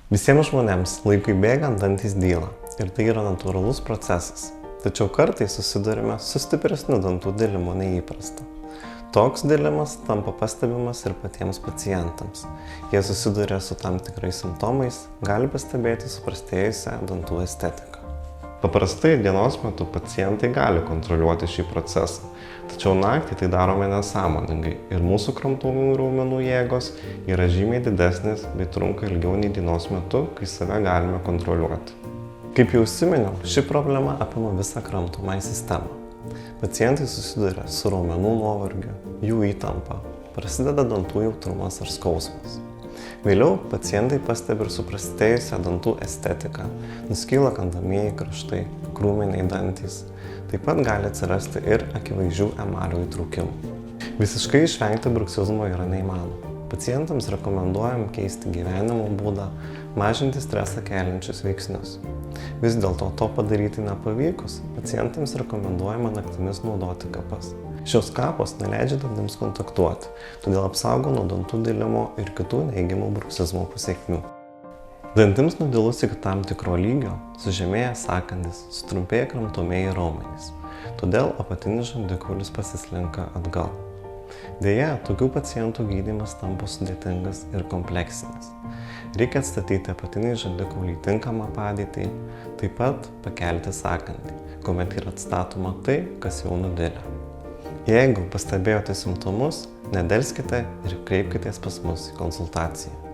Visiems žmonėms laikui bėgant dantys dyla ir tai yra natūralus procesas. Tačiau kartais susidurime su stipresniu dantų dilimu nei įprasta. Toks dilimas tampa pastebimas ir patiems pacientams. Jie susiduria su tam tikrais simptomais, gali pastebėti suprastėjusią dantų estetiką. Paprastai dienos metu pacientai gali kontroliuoti šį procesą, tačiau naktį tai darome nesąmoningai ir mūsų kramtomųjų raumenų jėgos yra žymiai didesnės bei trunka ilgiau nei dienos metu, kai save galime kontroliuoti. Kaip jau užsiminiau, ši problema apima visą kramtomąją sistemą. Pacientai susiduria su raumenų nuovargiu, jų įtampa, prasideda dantų jautrumas ar skausmas. Vėliau pacientai pastebi ir suprastėjusią dantų estetiką, nuskyla kandamieji kraštai, krūminiai dantys. Taip pat gali atsirasti ir akivaizdžių emalio įtrūkimų. Visiškai išvengti bruksizmo yra neįmanoma. Pacientams rekomenduojam keisti gyvenimo būdą, mažinti stresą keliančius veiksnius. Vis dėlto to padaryti nepavykus, pacientams rekomenduojama naktimis naudoti kapas. Šios kapos neleidžia dantims kontaktuoti, todėl apsaugo nuo dantų dilimo ir kitų neigiamų bruksizmo pasekmių. Dantims nudilus iki tam tikro lygio, sužemėja sąkandis, sutrumpėja kramtomieji raumenys, todėl apatinis žandikaulis pasislenka atgal. Deja, tokių pacientų gydymas tampa sudėtingas ir kompleksinis. Reikia atstatyti apatinį žandikaulį į tinkamą padėtį, taip pat pakelti sąkandį, kuomet yra atstatoma tai, kas jau nudilę. Jeigu pastebėjote simptomus, nedelskite ir kreipkitės pas mus į konsultaciją.